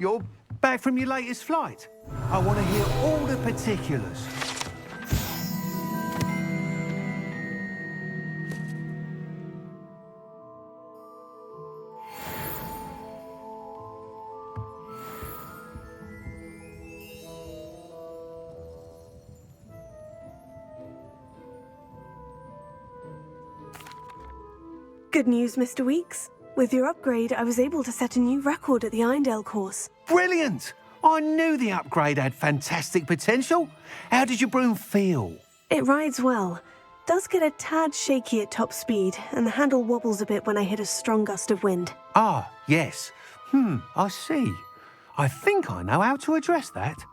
you're back from your latest flight. I want to hear all the particulars. Good news, Mr. Weeks. With your upgrade, I was able to set a new record at the Irondale course. Brilliant! I knew the upgrade had fantastic potential. How did your broom feel? It rides well. Does get a tad shaky at top speed, and the handle wobbles a bit when I hit a strong gust of wind. Ah, yes. I see. I think I know how to address that.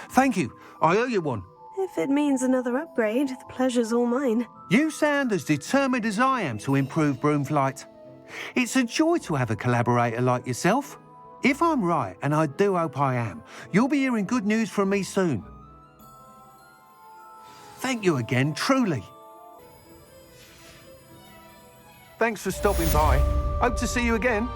Thank you. I owe you one. If it means another upgrade, the pleasure's all mine. You sound as determined as I am to improve broom flight. It's a joy to have a collaborator like yourself. If I'm right, and I do hope I am, you'll be hearing good news from me soon. Thank you again, truly. Thanks for stopping by. Hope to see you again.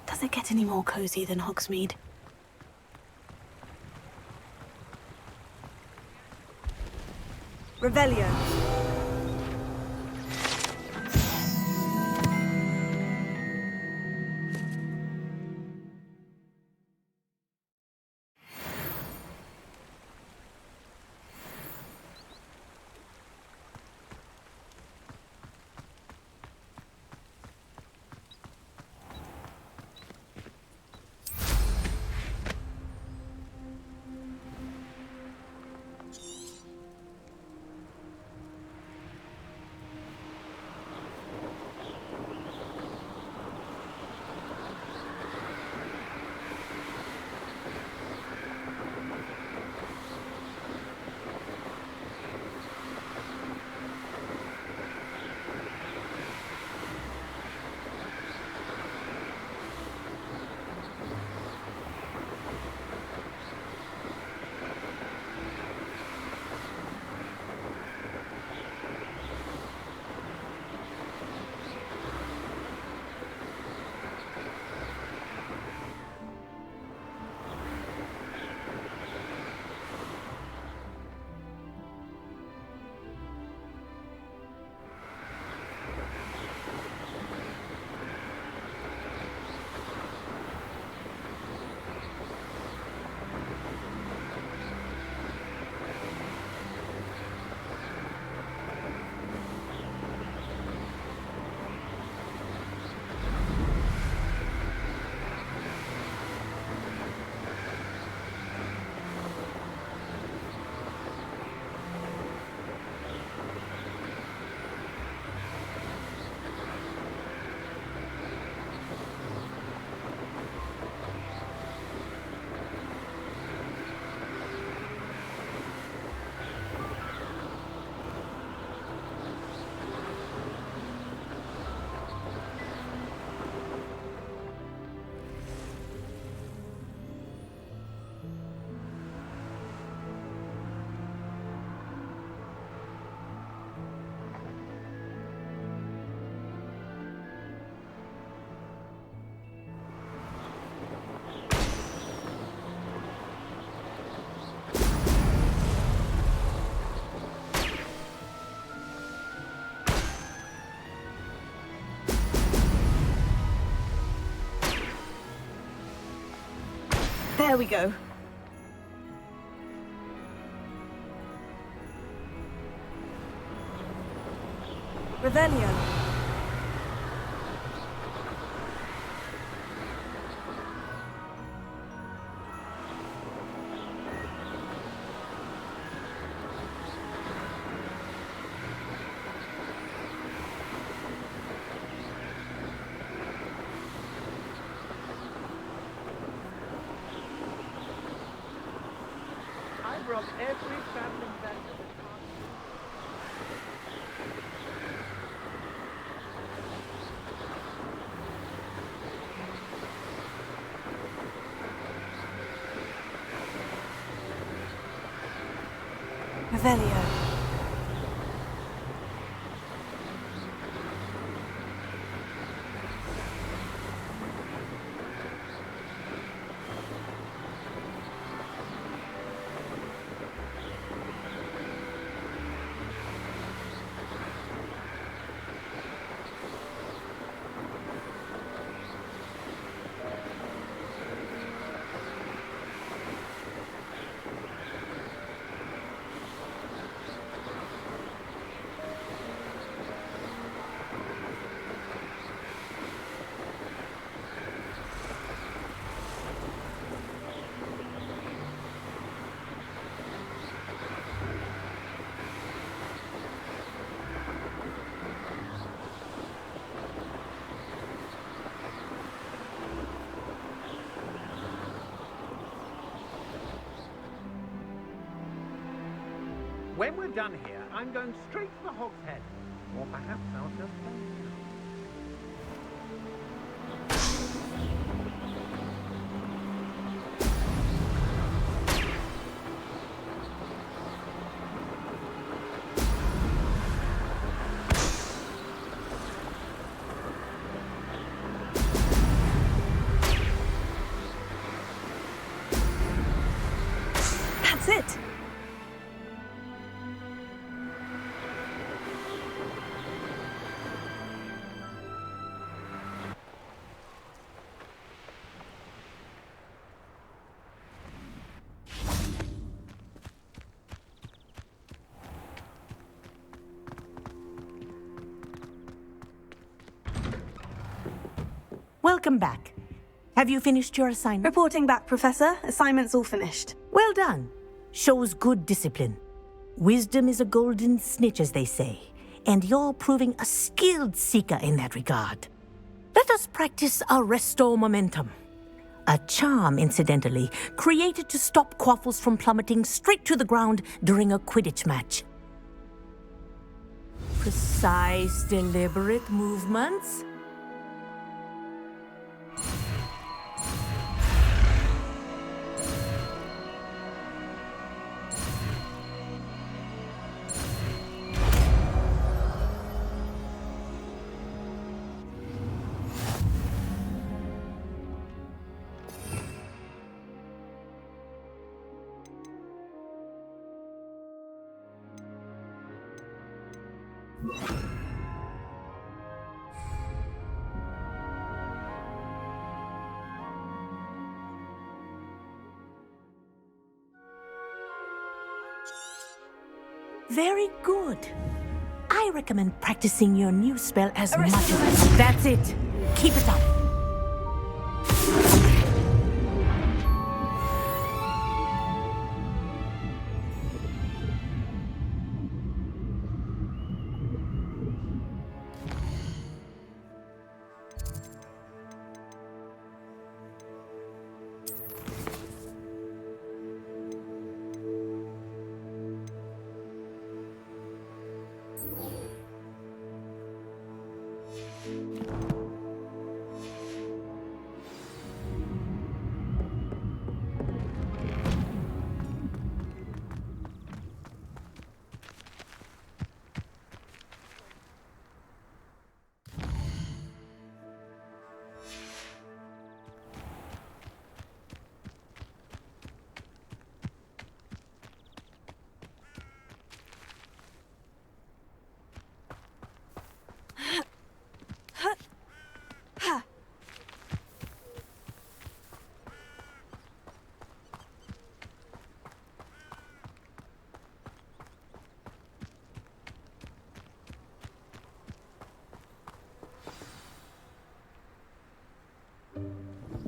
Does it get any more cozy than Hogsmeade? Revelio. There we go. Revelio. I brought every traveling vendor with Revelio. When we're done here, I'm going straight to the Hog's Head. Or perhaps I'll just That's it. Welcome back. Have you finished your assignment? Reporting back, Professor. Assignment's all finished. Well done. Shows good discipline. Wisdom is a golden snitch, as they say, and you're proving a skilled seeker in that regard. Let us practice Arresto momentum. A charm, incidentally, created to stop quaffles from plummeting straight to the ground during a Quidditch match. Precise, deliberate movements. Very good. I recommend practicing your new spell as much as... That's it. Keep it up.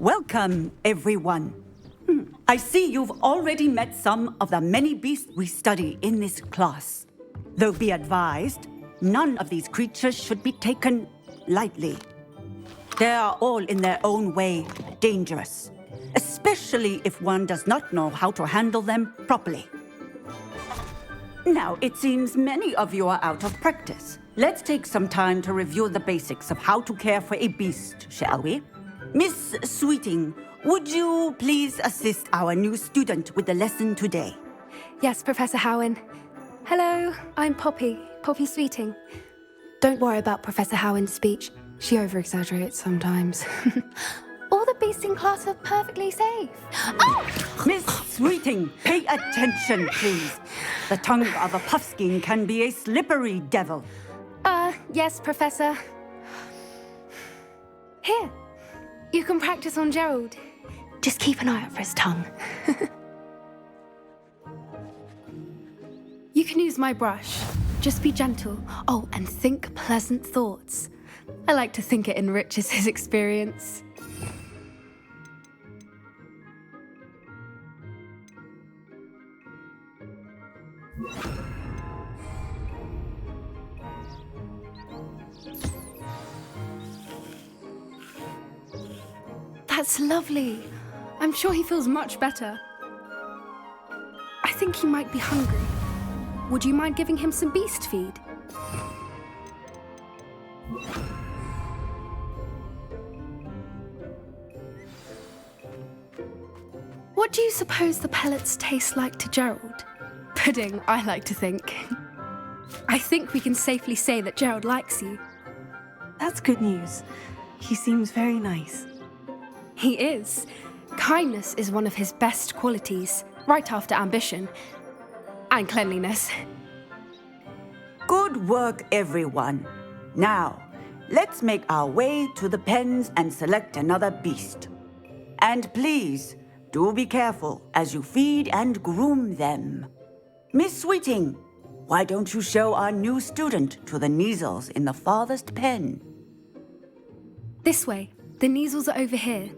Welcome, everyone. I see you've already met some of the many beasts we study in this class. Though be advised, none of these creatures should be taken lightly. They are all in their own way dangerous, especially if one does not know how to handle them properly. Now, it seems many of you are out of practice. Let's take some time to review the basics of how to care for a beast, shall we? Miss Sweeting, would you please assist our new student with the lesson today? Yes, Professor Howen. Hello, I'm Poppy Sweeting. Don't worry about Professor Howen's speech. She over-exaggerates sometimes. All the beasts in class are perfectly safe. Oh! Miss Sweeting, pay attention, please. The tongue of a puffskein can be a slippery devil. Yes, Professor. Here, you can practice on Gerald. Just keep an eye out for his tongue. You can use my brush. Just be gentle. Oh, and think pleasant thoughts. I like to think it enriches his experience. That's lovely. I'm sure he feels much better. I think he might be hungry. Would you mind giving him some beast feed? What do you suppose the pellets taste like to Gerald? Pudding, I like to think. I think we can safely say that Gerald likes you. That's good news. He seems very nice. He is. Kindness is one of his best qualities, right after ambition. And cleanliness. Good work, everyone. Now, let's make our way to the pens and select another beast. And please, do be careful as you feed and groom them. Miss Sweeting, why don't you show our new student to the Neasels in the farthest pen? This way. The Neasels are over here.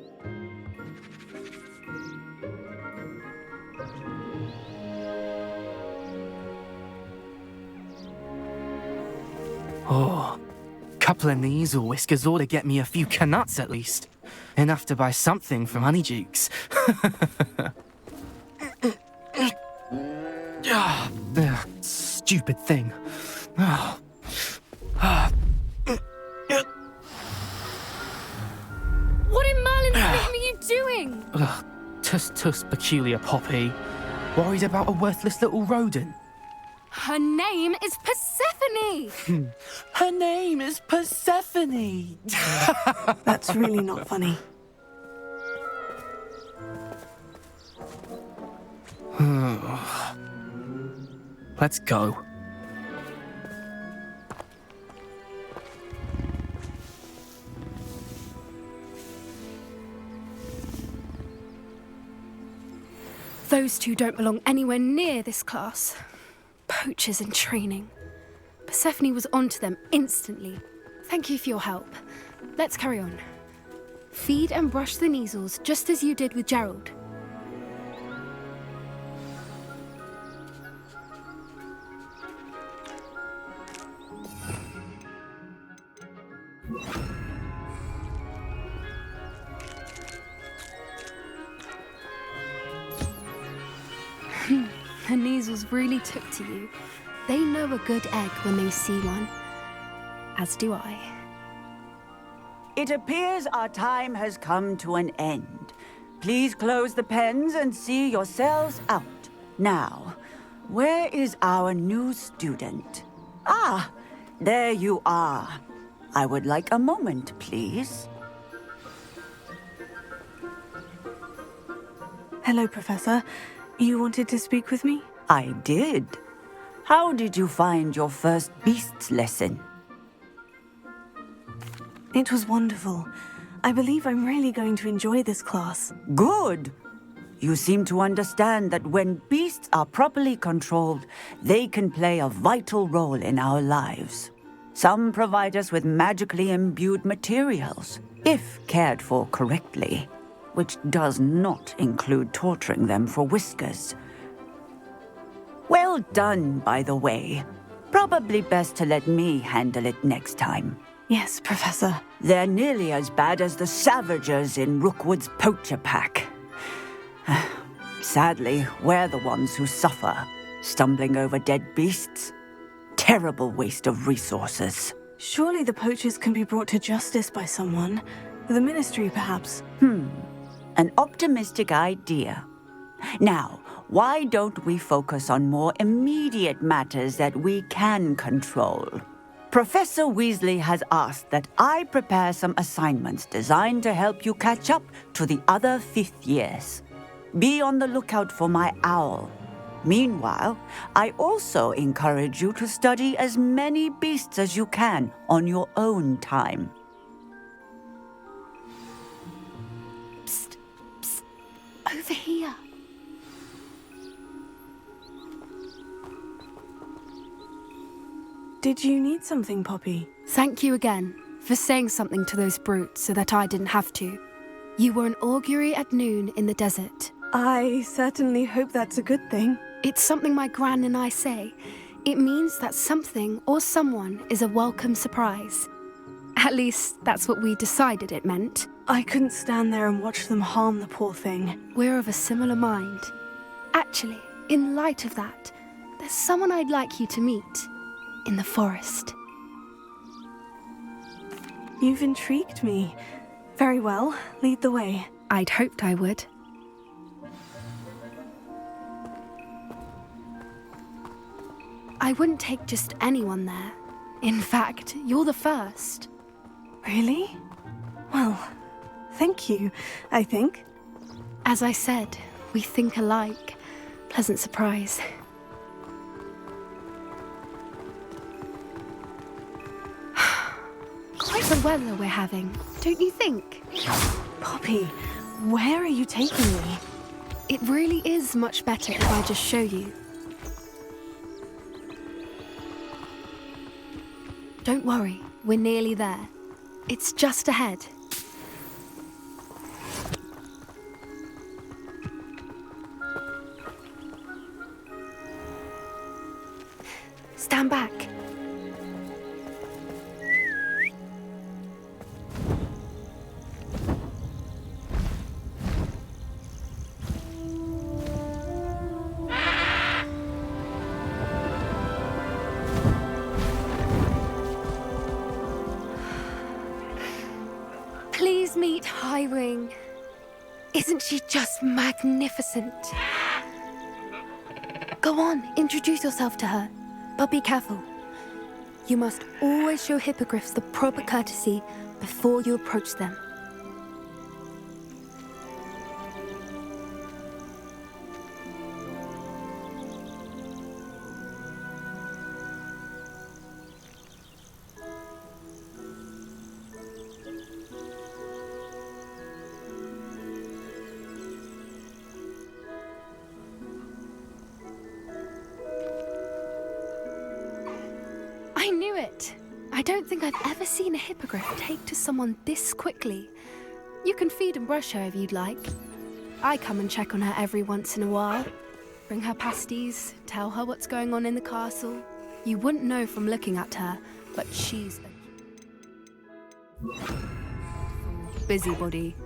Oh, couple of Neasel whiskers ought to get me a few canuts at least. Enough to buy something from Honeydukes. Stupid thing. What in Merlin's name are you doing? Tuss, peculiar Poppy. Worried about a worthless little rodent? Her name is Persephone! Her name is Persephone! That's really not funny. Let's go. Those two don't belong anywhere near this class. Poachers in training. Persephone was onto them instantly. Thank you for your help. Let's carry on. Feed and brush the Neasels just as you did with Gerald. The Neasels really took to you. They know a good egg when they see one. As do I. It appears our time has come to an end. Please close the pens and see yourselves out. Now, where is our new student? Ah, there you are. I would like a moment, please. Hello, Professor. You wanted to speak with me? I did. How did you find your first beasts lesson? It was wonderful. I believe I'm really going to enjoy this class. Good. You seem to understand that when beasts are properly controlled, they can play a vital role in our lives. Some provide us with magically imbued materials, if cared for correctly. which does not include torturing them for whiskers. Well done, by the way. Probably best to let me handle it next time. Yes, Professor. They're nearly as bad as the Savagers in Rookwood's poacher pack. Sadly, we're the ones who suffer, stumbling over dead beasts. Terrible waste of resources. Surely the poachers can be brought to justice by someone. The Ministry, perhaps. An optimistic idea. Now, why don't we focus on more immediate matters that we can control? Professor Weasley has asked that I prepare some assignments designed to help you catch up to the other 5th years. Be on the lookout for my owl. Meanwhile, I also encourage you to study as many beasts as you can on your own time. Psst, psst, over here. Did you need something, Poppy? Thank you again for saying something to those brutes so that I didn't have to. You were an augury at noon in the desert. I certainly hope that's a good thing. It's something my gran and I say. It means that something or someone is a welcome surprise. At least, that's what we decided it meant. I couldn't stand there and watch them harm the poor thing. We're of a similar mind. Actually, in light of that, there's someone I'd like you to meet. In the forest. You've intrigued me. Very well, lead the way. I'd hoped I would. I wouldn't take just anyone there. In fact, you're the first. Really? Well, thank you, I think. As I said, we think alike. Pleasant surprise. Quite the weather we're having, don't you think? Poppy, where are you taking me? It really is much better if I just show you. Don't worry, we're nearly there. It's just ahead. Stand back. Please meet Highwing. Isn't she just magnificent? Go on, introduce yourself to her. But be careful. You must always show hippogriffs the proper courtesy before you approach them. I knew it! I don't think I've ever seen a hippogriff take to someone this quickly. You can feed and brush her if you'd like. I come and check on her every once in a while. Bring her pasties, tell her what's going on in the castle. You wouldn't know from looking at her, but she's a busybody.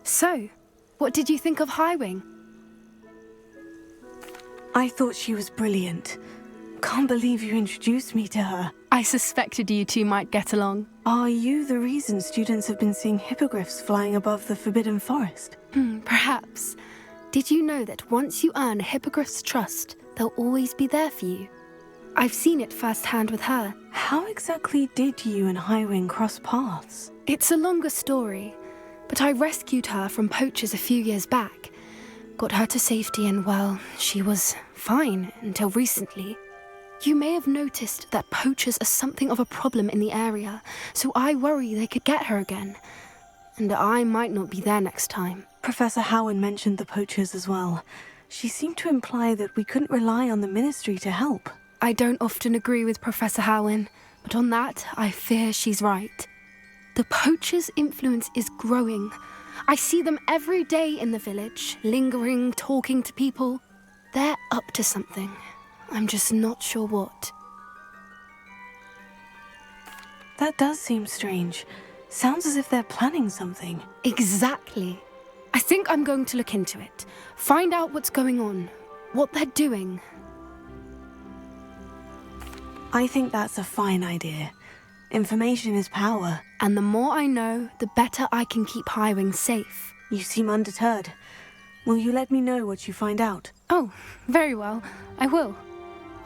So, what did you think of Highwing? I thought she was brilliant. Can't believe you introduced me to her. I suspected you two might get along. Are you the reason students have been seeing hippogriffs flying above the Forbidden Forest? Perhaps. Did you know that once you earn a hippogriff's trust, they'll always be there for you? I've seen it firsthand with her. How exactly did you and Highwing cross paths? It's a longer story, but I rescued her from poachers a few years back, got her to safety and, well, she was fine until recently. You may have noticed that poachers are something of a problem in the area, so I worry they could get her again. And I might not be there next time. Professor Howen mentioned the poachers as well. She seemed to imply that we couldn't rely on the Ministry to help. I don't often agree with Professor Howen, but on that, I fear she's right. The poachers' influence is growing. I see them every day in the village, lingering, talking to people. They're up to something. I'm just not sure what. That does seem strange. Sounds as if they're planning something. Exactly. I think I'm going to look into it. Find out what's going on, what they're doing. I think that's a fine idea. Information is power. And the more I know, the better I can keep Highwing safe. You seem undeterred. Will you let me know what you find out? Oh, very well. I will.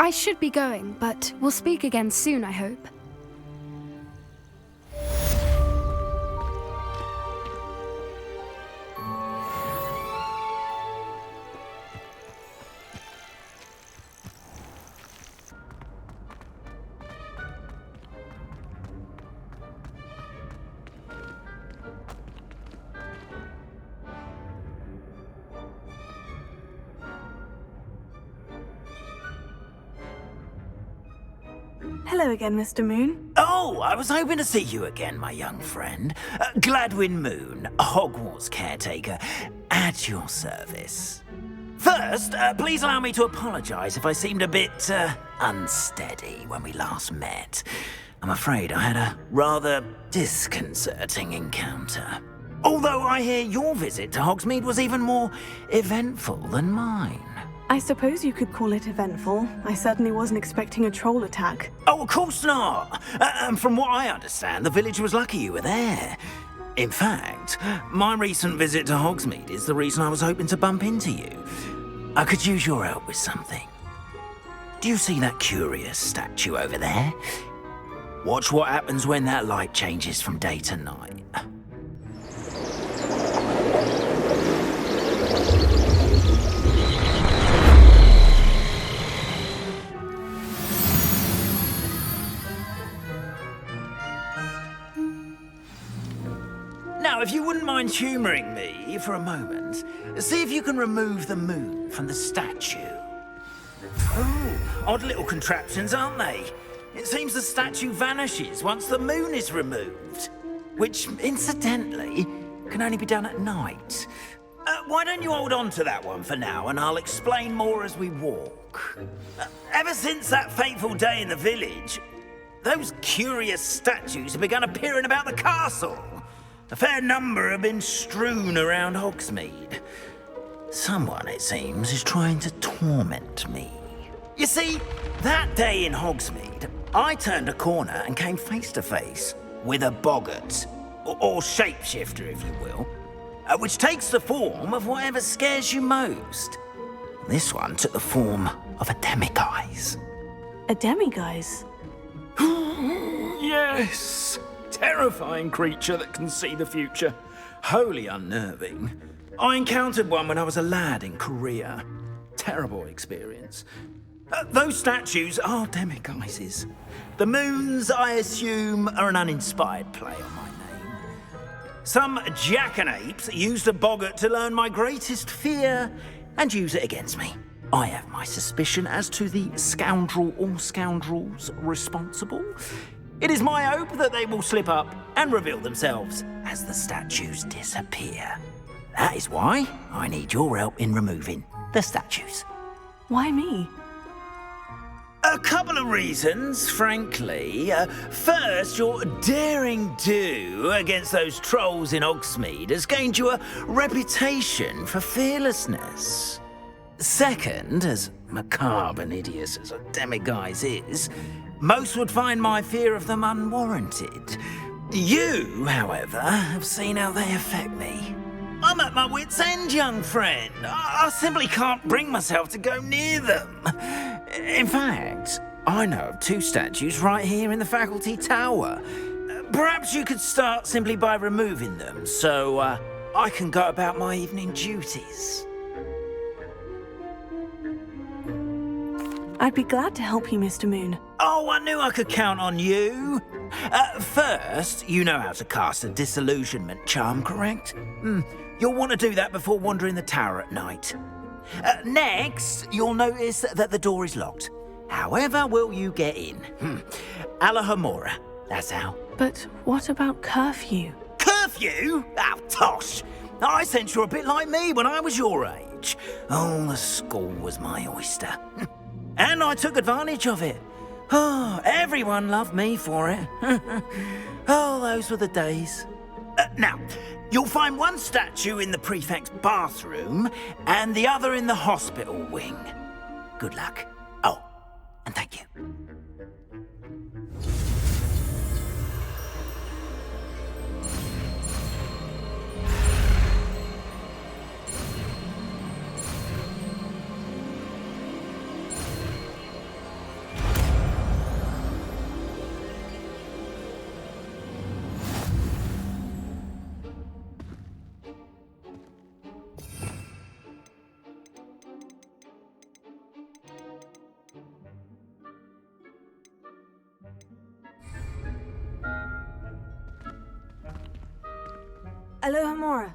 I should be going, but we'll speak again soon, I hope. Hello again, Mr. Moon. Oh, I was hoping to see you again, my young friend. Gladwin Moon, Hogwarts Caretaker, at your service. First, please allow me to apologise if I seemed a bit, unsteady when we last met. I'm afraid I had a rather disconcerting encounter. Although I hear your visit to Hogsmeade was even more eventful than mine. I suppose you could call it eventful. I certainly wasn't expecting a troll attack. Oh, of course not. And from what I understand, the village was lucky you were there. In fact, my recent visit to Hogsmeade is the reason I was hoping to bump into you. I could use your help with something. Do you see that curious statue over there? Watch what happens when that light changes from day to night. Now, if you wouldn't mind humouring me for a moment, see if you can remove the moon from the statue. Oh, odd little contraptions, aren't they? It seems the statue vanishes once the moon is removed, which, incidentally, can only be done at night. Why don't you hold on to that one for now, and I'll explain more as we walk. Ever since that fateful day in the village, those curious statues have begun appearing about the castle. A fair number have been strewn around Hogsmeade. Someone, it seems, is trying to torment me. You see, that day in Hogsmeade, I turned a corner and came face to face with a boggart, or shapeshifter, if you will, which takes the form of whatever scares you most. This one took the form of a demiguise. A demiguise? Yes! Terrifying creature that can see the future. Wholly unnerving. I encountered one when I was a lad in Korea. Terrible experience. Those statues are demiguises. The moons, I assume, are an uninspired play on my name. Some jackanapes used a boggart to learn my greatest fear and use it against me. I have my suspicion as to the scoundrel or scoundrels responsible. It is my hope that they will slip up and reveal themselves as the statues disappear. That is why I need your help in removing the statues. Why me? A couple of reasons, frankly. First, your daring do against those trolls in Hogsmeade has gained you a reputation for fearlessness. Second, as macabre and hideous as a demiguise is, most would find my fear of them unwarranted. You, however, have seen how they affect me. I'm at my wit's end, young friend. I simply can't bring myself to go near them. In fact, I know of two statues right here in the faculty tower. Perhaps you could start simply by removing them, so I can go about my evening duties. I'd be glad to help you, Mr. Moon. Oh, I knew I could count on you. First, you know how to cast a disillusionment charm, correct? You'll want to do that before wandering the tower at night. Next, you'll notice that the door is locked. However will you get in? Alohomora, that's how. But what about curfew? Curfew? Oh, tosh. I sense you're a bit like me when I was your age. Oh, the school was my oyster. And I took advantage of it. Oh, everyone loved me for it. Oh, those were the days. Now, you'll find one statue in the prefect's bathroom and the other in the hospital wing. Good luck. Oh, and thank you. Alohomora.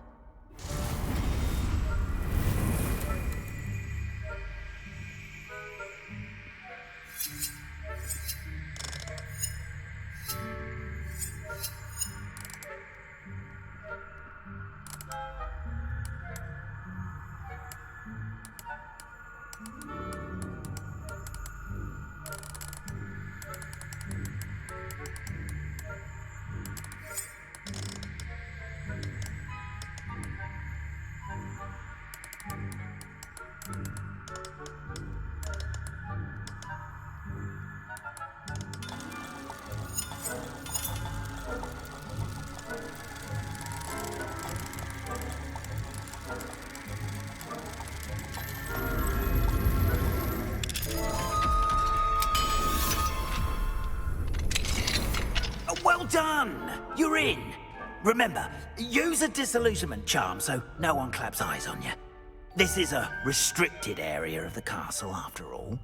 Well done! You're in. Remember, use a disillusionment charm so no one claps eyes on you. This is a restricted area of the castle, after all.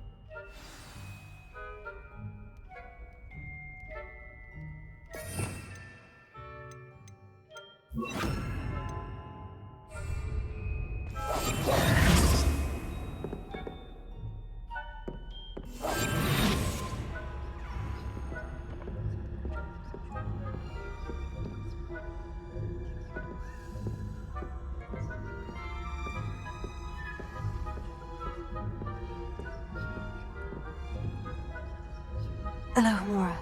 Alohomora.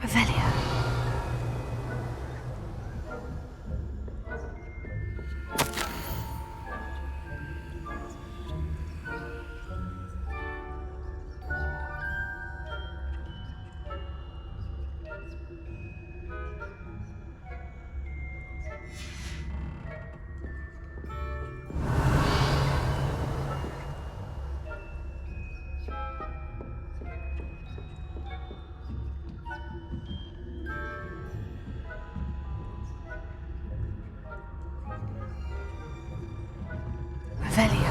Revelia. Revelia.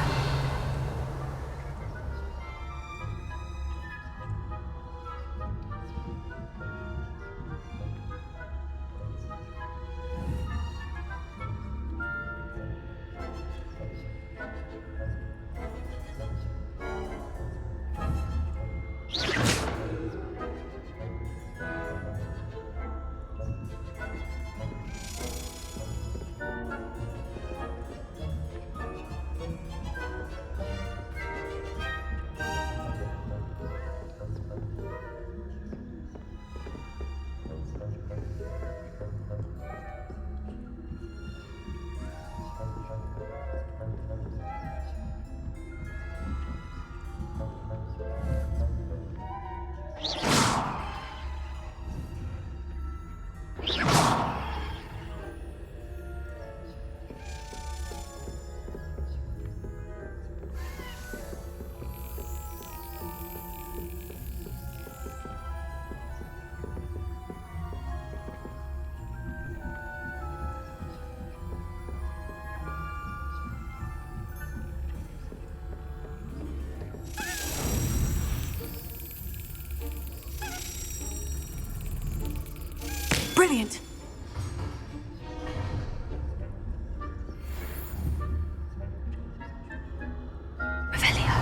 Brilliant! Revelia.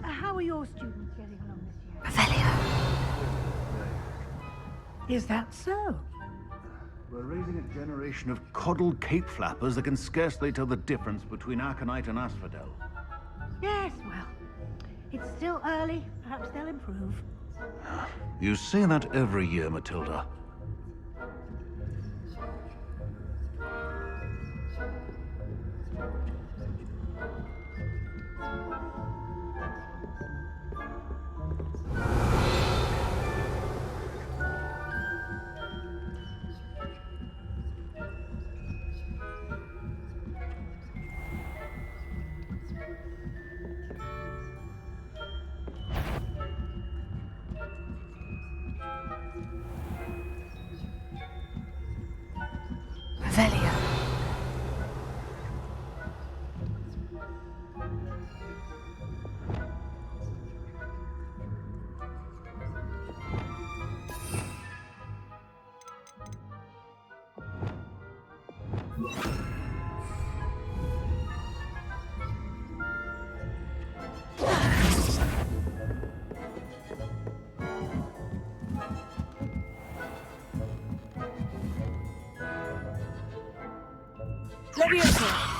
How are your students getting along this year? Revelia. Is that so? We're raising a generation of coddled cape flappers that can scarcely tell the difference between Aconite and Asphodel. Yes, well, it's still early. Perhaps they'll improve. You say that every year, Matilda. Revelia. Leviosa.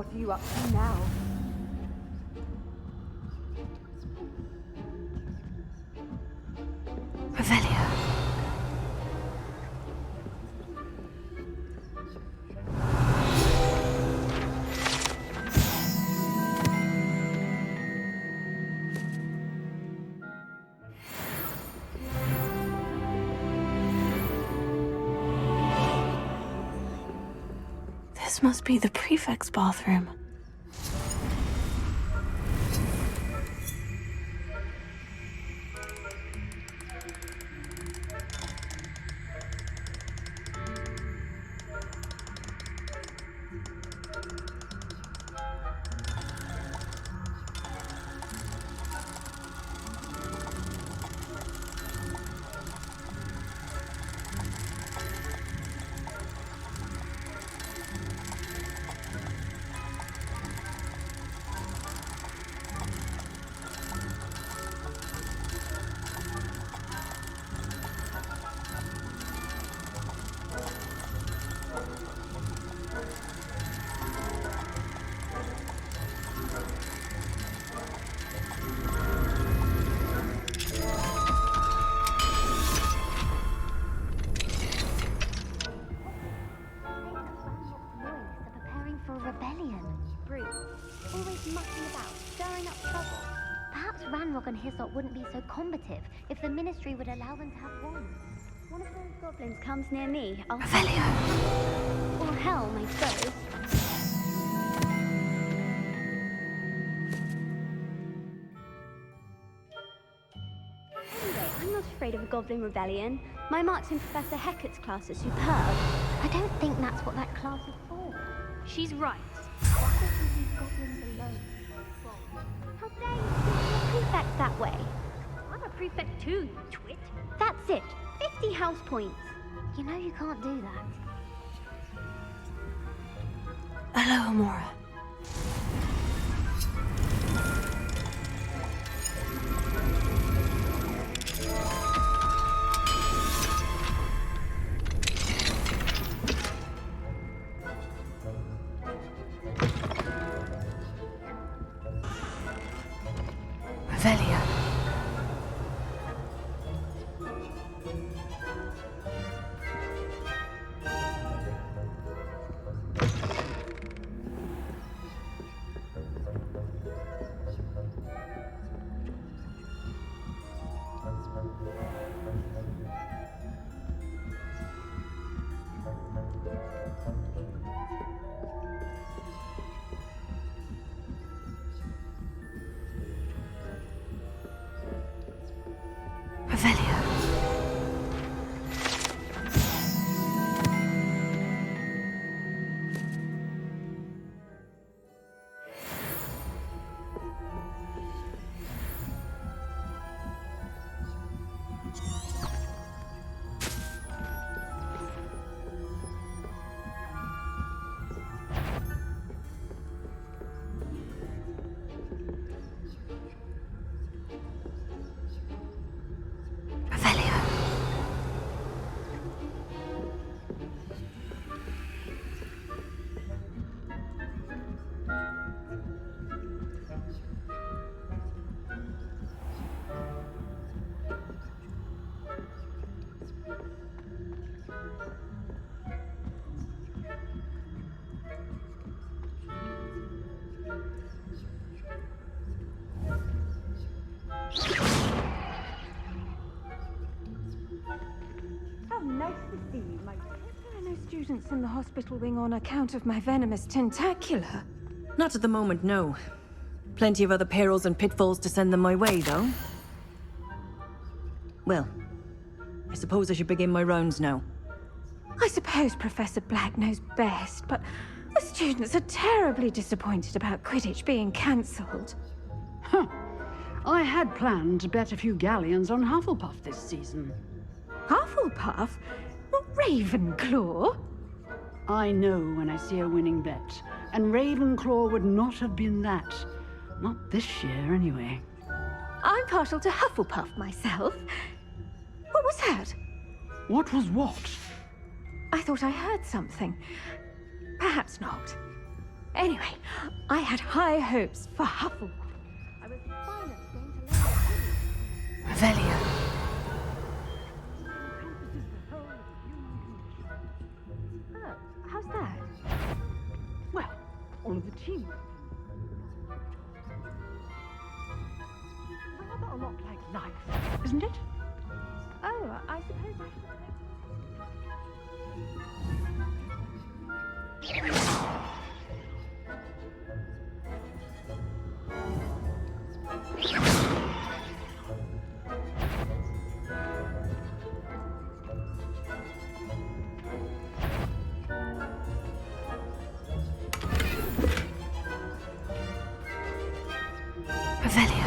What are you up to now? Revelio. This must be the prefect's bathroom. And Hyssop wouldn't be so combative if the Ministry would allow them to have wands. One of those goblins comes near me, I'll... Revelio. Or hell, I suppose. Anyway, I'm not afraid of a goblin rebellion. My marks in Professor Hecat's class are superb. I don't think that's what that class is for. She's right. Why don't you leave goblins alone? How dare you speak to a prefect that way? I'm a prefect too, you twit. That's it. 50 house points. You know you can't do that. Alohomora. Revelio. Nice to see you, my dear. There are no students in the hospital wing on account of my venomous tentacula. Not at the moment, no. Plenty of other perils and pitfalls to send them my way, though. Well, I suppose I should begin my rounds now. I suppose Professor Black knows best, but the students are terribly disappointed about Quidditch being cancelled. Huh. I had planned to bet a few galleons on Hufflepuff this season. Hufflepuff? Not Ravenclaw? I know when I see a winning bet, and Ravenclaw would not have been that. Not this year, anyway. I'm partial to Hufflepuff myself. What was that? What was what? I thought I heard something. Perhaps not. Anyway, I had high hopes for Hufflepuff. I was finally going to learn Revelia. Oh, how's that? Well, all of the team. Rather a lot like life, isn't it? Oh, I suppose I should. Revelia.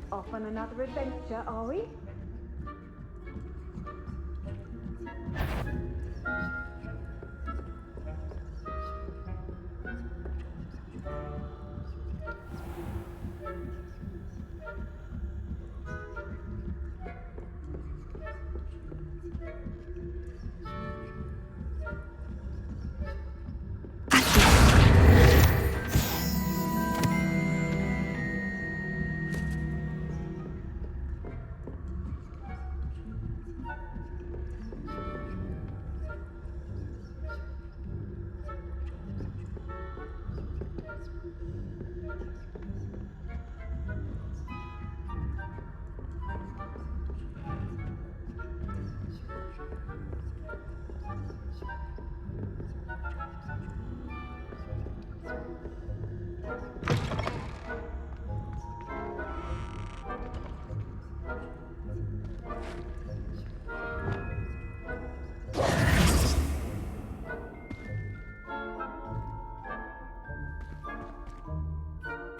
Off on another adventure, are we?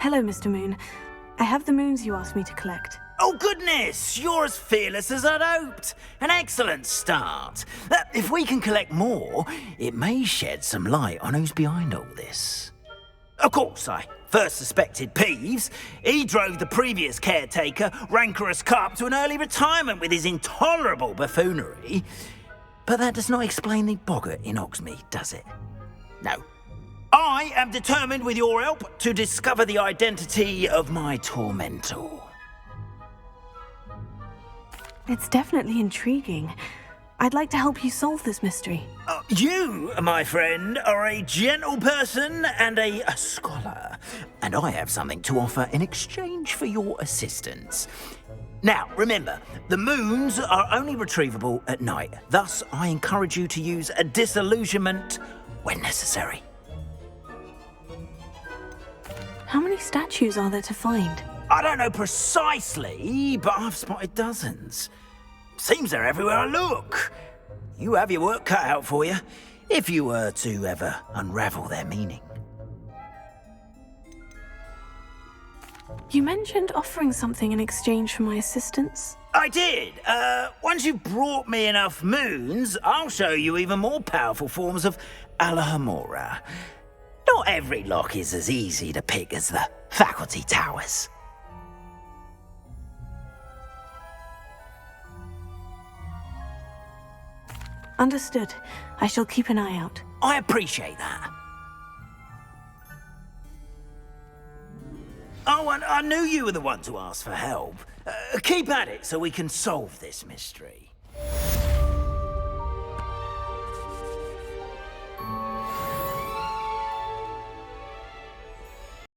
Hello, Mr. Moon. I have the moons you asked me to collect. Oh, goodness! You're as fearless as I'd hoped. An excellent start. If we can collect more, it may shed some light on who's behind all this. Of course, I first suspected Peeves. He drove the previous caretaker, rancorous Carp, to an early retirement with his intolerable buffoonery. But that does not explain the boggart in Hogsmeade, does it? No. I am determined, with your help, to discover the identity of my tormentor. It's definitely intriguing. I'd like to help you solve this mystery. You, my friend, are a gentle person and a scholar, and I have something to offer in exchange for your assistance. Now, remember, the moons are only retrievable at night. Thus, I encourage you to use a disillusionment when necessary. How many statues are there to find? I don't know precisely, but I've spotted dozens. Seems they're everywhere I look. You have your work cut out for you, if you were to ever unravel their meaning. You mentioned offering something in exchange for my assistance. I did. Once you've brought me enough moons, I'll show you even more powerful forms of Alohomora. Not every lock is as easy to pick as the faculty towers. Understood. I shall keep an eye out. I appreciate that. Oh, and I knew you were the one to ask for help. Keep at it so we can solve this mystery.